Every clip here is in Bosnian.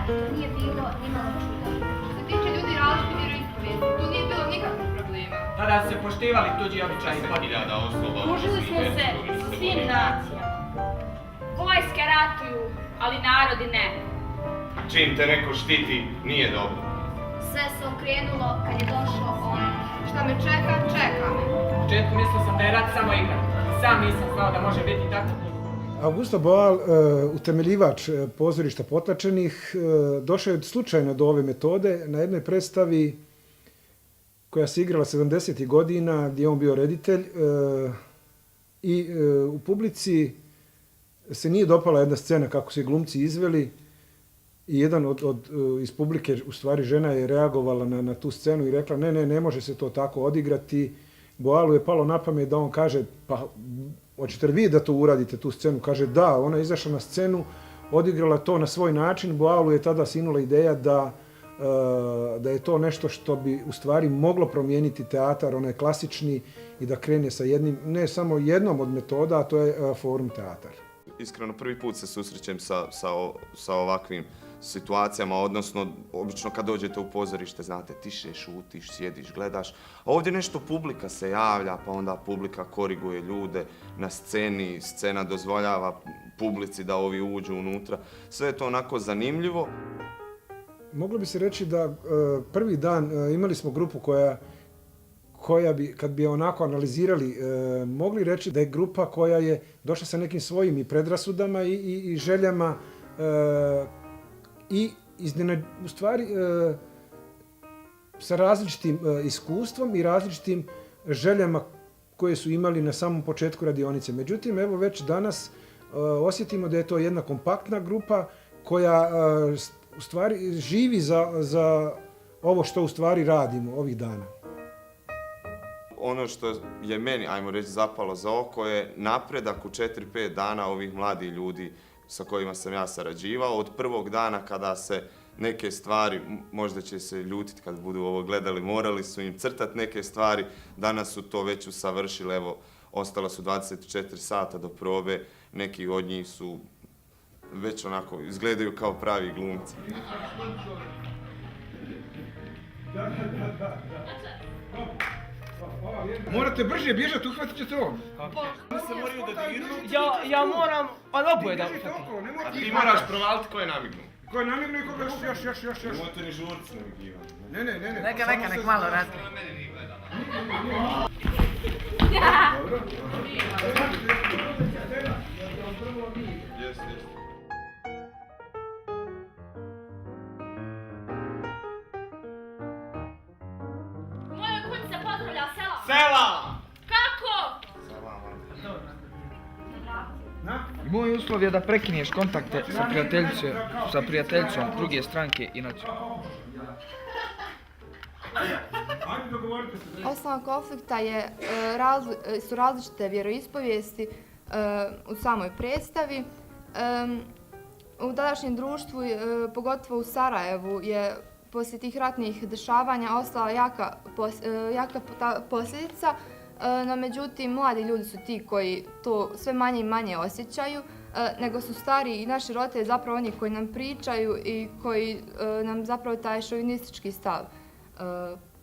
to nije bilo nimalo čuda. Što se tiče ljudi različite vjeroispovijesti, tu nije bilo nikakvih problema. Tada su se poštivali tuđi običaji. Družili smo se sa svim nacijama. Vojske ratuju, ali narodi ne. Čim te neko štiti, nije dobro. Sve se okrenulo kad je došlo ono. Šta me čeka, čeka me. U početku mislio sam da je rat samo igra. Sam nisam znao da može biti tako. Augusto Boal, utemeljivač pozorišta Potlačenih, došao je slučajno do ove metode na jednoj predstavi koja se igrala 70. godina, gdje je on bio reditelj, i u publici se nije dopala jedna scena kako se glumci izveli i jedan iz publike, u stvari žena, je reagovala na tu scenu i rekla ne može se to tako odigrati. Boalu je palo na pamet da on kaže, pa hoćete li vi da to uradite, tu scenu? Kaže da, ona je izašla na scenu, odigrala to na svoj način. Boalu je tada sinula ideja da je to nešto što bi u stvari moglo promijeniti teatar, onaj klasični, i da krene sa jednim, ne samo jednom od metoda, a to je forum teatar. Iskreno, prvi put se susrećem sa ovakvim situacijama, odnosno, obično kad dođete u pozorište, znate, tiše, šutiš, sjediš, gledaš, a ovdje nešto publika se javlja, pa onda publika koriguje ljude na sceni, scena dozvoljava publici da ovi uđu unutra, sve je to onako zanimljivo. Moglo bi se reći da prvi dan imali smo grupu koja bi, kad bi je onako analizirali, mogli reći da je grupa koja je došla sa nekim svojim i predrasudama i željama i u stvari sa različitim iskustvom i različitim željama koje su imali na samom početku radionice. Međutim, evo već danas osjetimo da je to jedna kompaktna grupa koja u stvari živi za ovo što u stvari radimo ovih dana. Ono što je meni, ajmo reći, zapalo za oko je napredak u 4-5 dana ovih mladih ljudi sa kojima sam ja sarađivao. Od prvog dana kada se neke stvari, možda će se ljutiti kad budu ovo gledali, morali su im crtati neke stvari, danas su to već usavršili, evo, ostala su 24 sata do probe, neki od njih su već onako, izgledaju kao pravi glumci. Morate brže bježati, uhvatit ćete on. Ja moram, ali oboje da uhvatim. A ti moraš provaliti ko je namignuo. Ko je namignuo i koga još. Nemojte ni žurci namigivati. Ne. Neka, nek malo razgleda. Dobro. Jeste. Moja kućica pozdravlja sela. Sela! Kako? I moj uslov je da prekineš kontakte sa prijateljicom druge stranke inače. Osnova konflikta su različite vjeroispovijesti u samoj predstavi. U današnjem društvu, pogotovo u Sarajevu, je poslije tih ratnih dešavanja ostala jaka posljedica, no međutim mladi ljudi su ti koji to sve manje i manje osjećaju, nego su stari i naši roditelji zapravo oni koji nam pričaju i koji nam zapravo taj šovinistički stav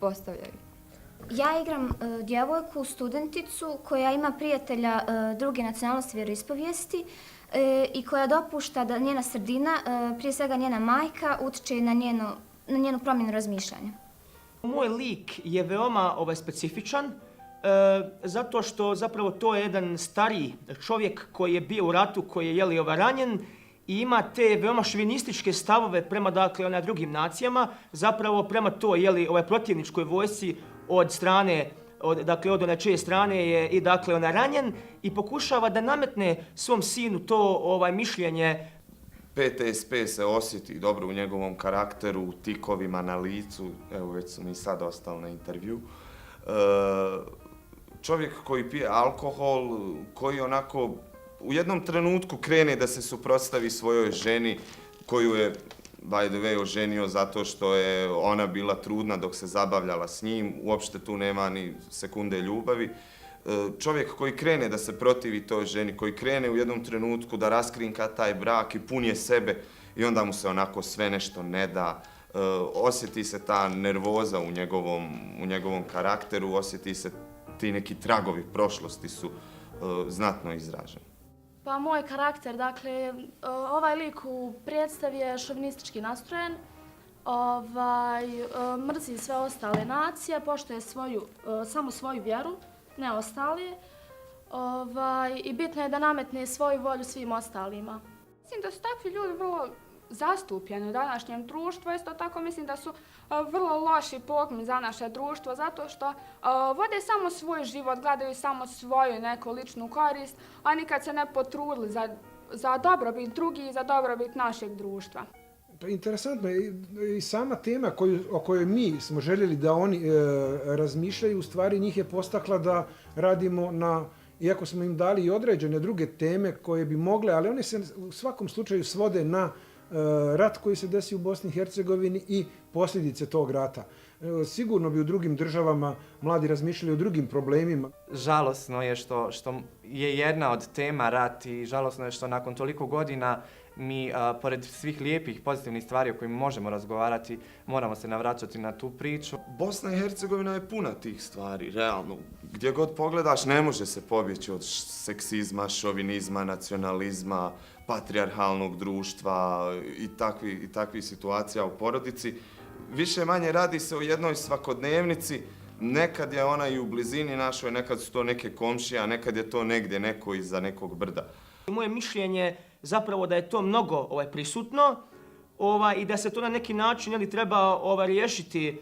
postavljaju. Ja igram djevojku, studenticu koja ima prijatelja druge nacionalnosti vjeroispovijesti i koja dopušta da njena sredina, prije svega njena majka, utječe na njenu promjenu razmišljanja. Moj lik je veoma specifičan, zato što zapravo to je jedan stariji čovjek koji je bio u ratu, koji je ranjen i ima te veoma šovinističke stavove prema drugim nacijama, zapravo prema toj protivničkoj vojsci od strane, od one čije strane je i ona ranjen i pokušava da nametne svom sinu to mišljenje. PTSP se osjeti dobro u njegovom karakteru, u tikovima na licu, evo već su mi sad ostali na intervju. Čovjek koji pije alkohol, koji onako u jednom trenutku krene da se suprotstavi svojoj ženi, koju je, by the way, oženio zato što je ona bila trudna dok se zabavljala s njim, uopšte tu nema ni sekunde ljubavi. Čovjek koji krene da se protivi toj ženi, koji krene u jednom trenutku da raskrinka taj brak i pun je sebe i onda mu se onako sve nešto ne da. Osjeti se ta nervoza u njegovom karakteru, osjeti se ti neki tragovi prošlosti su znatno izraženi. Pa moj karakter, dakle, ovaj lik u predstavi je šovinistički nastrojen, mrzi sve ostale nacije, poštuje samo svoju vjeru, ne ostali, i bitno je da nametne svoju volju svim ostalima. Mislim da su takvi ljudi vrlo zastupljeni u današnjem društvu, isto tako mislim da su vrlo loši pokmi za naše društvo, zato što vode samo svoj život, gledaju samo svoju neku ličnu korist, a nikad se ne potrudili za dobrobit drugih i za dobrobit našeg društva. Pa interesantno je i sama tema o kojoj mi smo željeli da oni razmišljaju, u stvari njih je postakla da radimo na, iako smo im dali i određene druge teme koje bi mogle, ali one se u svakom slučaju svode na rat koji se desi u Bosni i Hercegovini i posljedice tog rata. Sigurno bi u drugim državama mladi razmišljali o drugim problemima. Žalosno je što je jedna od tema rat i žalosno je što nakon toliko godina mi, pored svih lijepih, pozitivnih stvari o kojima možemo razgovarati, moramo se navraćati na tu priču. Bosna i Hercegovina je puna tih stvari, realno. Gdje god pogledaš ne može se pobjeći od seksizma, šovinizma, nacionalizma, patrijarhalnog društva i takvih situacija u porodici. Više manje radi se o jednoj svakodnevnici, nekad je ona i u blizini našoj, nekad su to neke komšije, a nekad je to negdje neko iza nekog brda. Moje mišljenje zapravo da je to mnogo prisutno i da se to na neki način treba riješiti,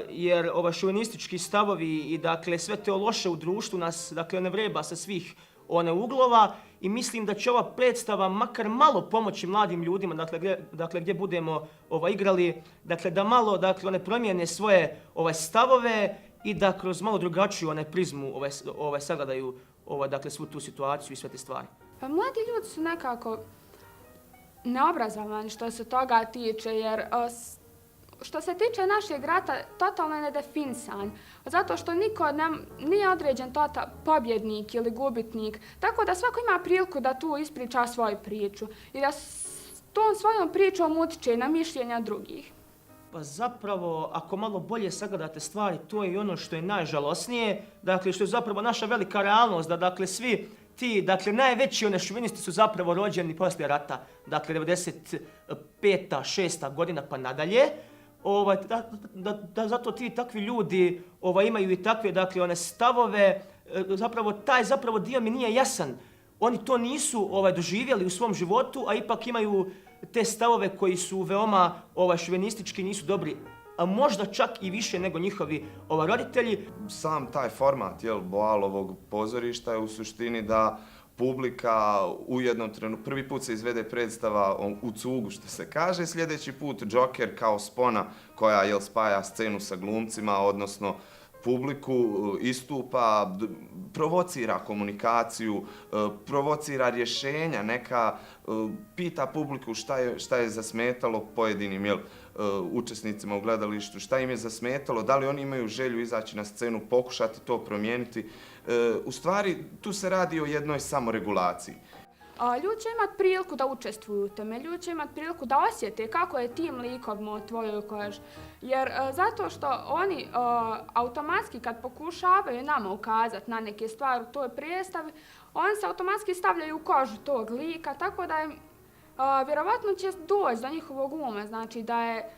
jer šovinistički stavovi i dakle sve te loše u društvu nas ne vreba sa svih uglova i mislim da će ova predstava makar malo pomoći mladim ljudima, dakle gdje budemo igrali, dakle da malo one promijene svoje stavove i da kroz malo drugačiju prizmu sagledaju dakle svu tu situaciju i sve te stvari. Pa mladi ljudi su nekako neobrazovani što se toga tiče, jer što se tiče našeg rata, totalno je nedefinisan, zato što niko nije određen pobjednik ili gubitnik, tako da svako ima priliku da tu ispriča svoju priču i da tom svojom pričom utiče na mišljenja drugih. Pa zapravo, ako malo bolje sagledate stvari, to je i ono što je najžalosnije, dakle što je zapravo naša velika realnost, da dakle svi ti, dakle najveći šovinisti su zapravo rođeni poslije rata, dakle 95. 6. godina pa nadalje, da zato ti takvi ljudi imaju i takve dakle stavove, taj dio mi nije jasan. Oni to nisu doživjeli u svom životu, a ipak imaju te stavove koji su veoma šovinistički, nisu dobri, a možda čak i više nego njihovi roditelji. Sam taj format Boalovog pozorišta je u suštini da publika u jednom trenutku, prvi put se izvede predstava u cugu, što se kaže, sljedeći put Joker kao spona koja spaja scenu sa glumcima, odnosno publiku, istupa, provocira komunikaciju, provocira rješenja, neka pita publiku šta je zasmetalo pojedinim učesnicima u gledalištu, šta im je zasmetalo, da li oni imaju želju izaći na scenu, pokušati to promijeniti. U stvari, tu se radi o jednoj samoregulaciji. Ljudi će imati priliku da učestvuju u tome, ljudi će imati priliku da osjete kako je tim likom u tvojoj koži. Jer zato što oni automatski kad pokušavaju nama ukazati na neke stvari u toj predstavi, oni se automatski stavljaju u kožu tog lika, tako da je vjerovatno će doći do njihovog uma, znači da je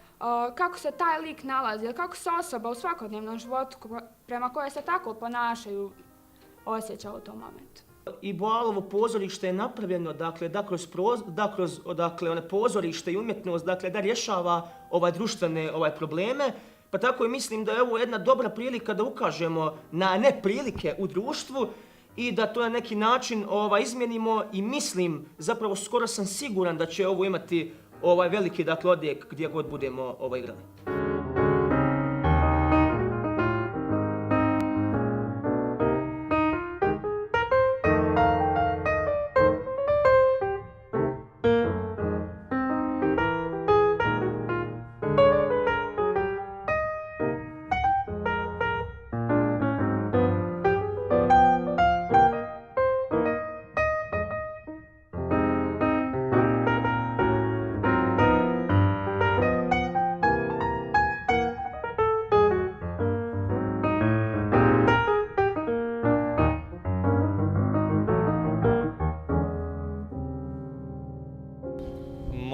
kako se taj lik nalazi, kako se osoba u svakodnevnom životu prema kojoj se tako ponašaju osjeća u tom momentu. I Boalovo pozorište je napravljeno da kroz pozorište i umjetnost da rješava društvene probleme, pa tako i mislim da je ovo jedna dobra prilika da ukažemo na neprilike u društvu i da to na neki način izmijenimo i mislim, zapravo skoro sam siguran da će ovo imati veliki odjek gdje god budemo igrali.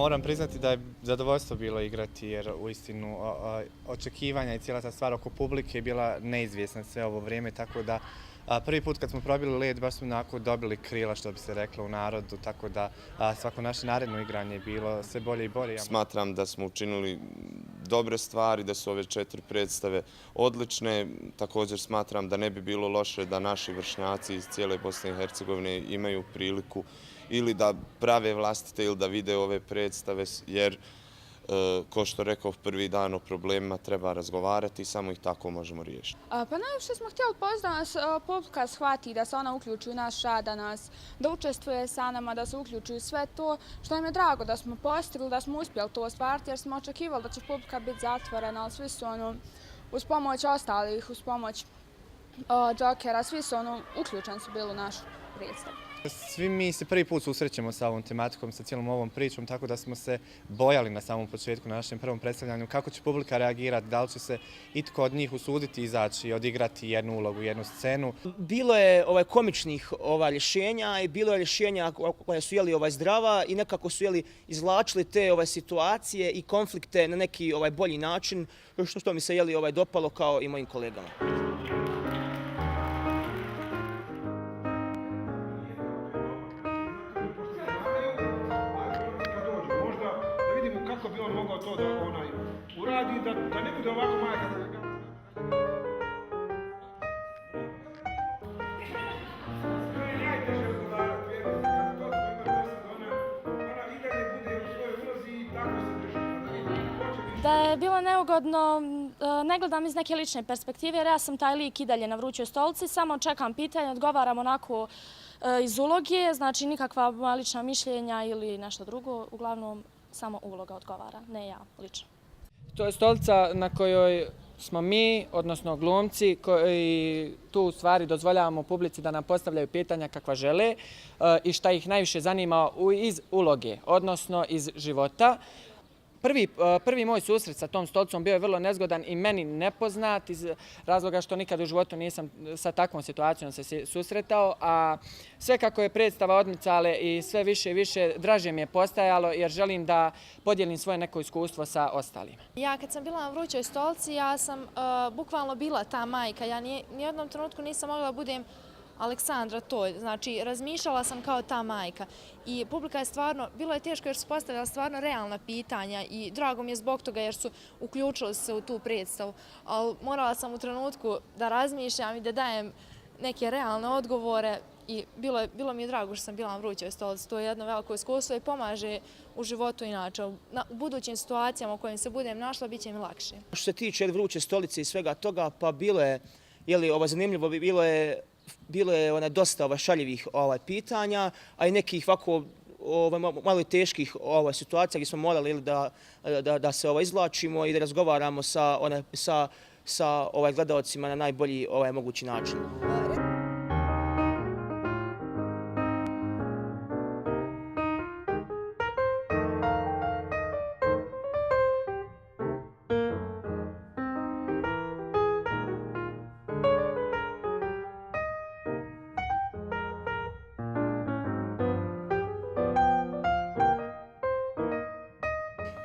Moram priznati da je zadovoljstvo bilo igrati jer uistinu očekivanja i cijela ta stvar oko publike je bila neizvjesna sve ovo vrijeme, tako da prvi put kad smo probili led baš smo onako dobili krila, što bi se reklo u narodu, tako da svako naše naredno igranje je bilo sve bolje i bolje. Smatram da smo učinili dobre stvari, da su ove 4 predstave odlične. Također smatram da ne bi bilo loše da naši vršnjaci iz cijele Bosne i Hercegovine imaju priliku ili da prave vlastite ili da vide ove predstave, jer ko što rekao, prvi dan o problemima treba razgovarati i samo ih tako možemo riješiti. Pa najviše smo htjeli da nas publika shvati, da se ona uključi u naš rad, da učestvuje sa nama, da se uključi u sve to, što nam je drago da smo postigli, da smo uspjeli to ostvariti, jer smo očekivali da će publika biti zatvorena, ali svi su uz pomoć ostalih, uz pomoć džokera, svi su uključeni su bili u našu predstavu. Svi mi se prvi put susrećemo sa ovom tematikom, sa cijelom ovom pričom, tako da smo se bojali na samom početku na našem prvom predstavljanju kako će publika reagirati, da li će se itko od njih usuditi izaći i odigrati jednu ulogu, jednu scenu. Bilo je komičnih rješenja i bilo je rješenja koja su zdrava i nekako su izvlačili te situacije i konflikte na neki bolji način, što mi se dopalo kao i mojim kolegama. Kako bi on mogao to da uradi, da ne bude ovako majka da ga... To je najteže odgovarati, vjerujte, kada to ima 10 ona i dalje bude u svojoj ulozi i tako se drži. Da je bilo neugodno, ne gledam iz neke lične perspektive, jer ja sam taj lik i dalje na vrućoj stolici, samo čekam pitanje, odgovaram onako iz uloge, znači nikakva moja lična mišljenja ili nešto drugo, uglavnom samo uloga odgovara, ne ja lično. To je stolica na kojoj smo mi, odnosno glumci, koji tu u stvari dozvoljavamo publici da nam postavljaju pitanja kakva žele i šta ih najviše zanima iz uloge, odnosno iz života. Prvi moj susret sa tom stolicom bio je vrlo nezgodan i meni nepoznat iz razloga što nikad u životu nisam sa takvom situacijom se susretao, a sve kako je predstava odmicale i sve više i više draže mi je postajalo jer želim da podijelim svoje neko iskustvo sa ostalima. Ja kad sam bila na vrućoj stolici, ja sam bukvalno bila ta majka. Ja nijednom trenutku nisam mogla da budem Aleksandra Tolj, znači razmišljala sam kao ta majka i publika je stvarno, bilo je teško jer su postavljala stvarno realna pitanja i drago mi je zbog toga jer su uključili se u tu predstavu, ali morala sam u trenutku da razmišljam i da dajem neke realne odgovore i bilo mi je drago što sam bila na vrućoj stolici, to je jedno veliko iskustvo i pomaže u životu inače, u budućim situacijama u kojim se budem našla bit će mi lakše. Što se tiče vruće stolice i svega toga, pa bilo je zanimljivo, bilo je dosta šaljivih pitanja, a i nekih malo teških situacija gdje smo morali da se izvlačimo i da razgovaramo sa gledalcima na najbolji mogući način.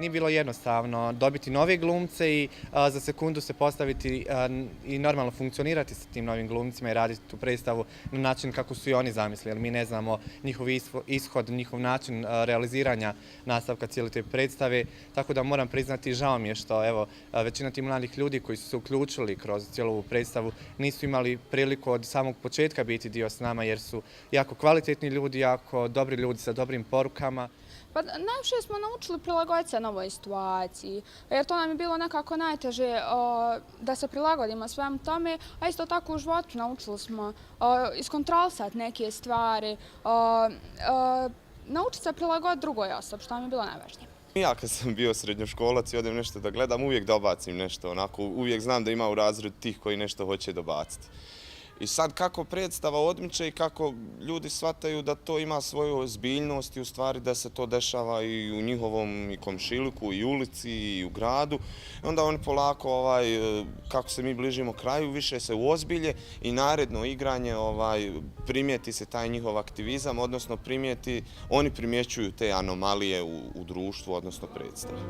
Nije bilo jednostavno dobiti nove glumce i za sekundu se postaviti i normalno funkcionirati sa tim novim glumcima i raditi tu predstavu na način kako su i oni zamislili, jer mi ne znamo njihov ishod, njihov način realiziranja nastavka cijele te predstave, tako da moram priznati, žao mi je što većina tih mladih ljudi koji su se uključili kroz cijelu ovu predstavu nisu imali priliku od samog početka biti dio s nama, jer su jako kvalitetni ljudi, jako dobri ljudi sa dobrim porukama. Pa najviše smo naučili prilagoditi se novoj situaciji, jer to nam je bilo nekako najteže da se prilagodimo svemu tome, a isto tako u životu naučili smo iskontrolisati neke stvari, naučiti se prilagoditi drugoj osobi, što nam je bilo najvažnije. Ja kad sam bio srednjoškolac i odem nešto da gledam, uvijek dobacim nešto, onako, uvijek znam da ima u razredu tih koji nešto hoće dobaciti. I sad kako predstava odmiče i kako ljudi shvataju da to ima svoju ozbiljnost i u stvari da se to dešava i u njihovom i komšiluku i ulici i u gradu. Onda oni polako, kako se mi bližimo kraju, više se uozbilje i naredno igranje primijeti se taj njihov aktivizam, odnosno oni primjećuju te anomalije u društvu, odnosno predstavi.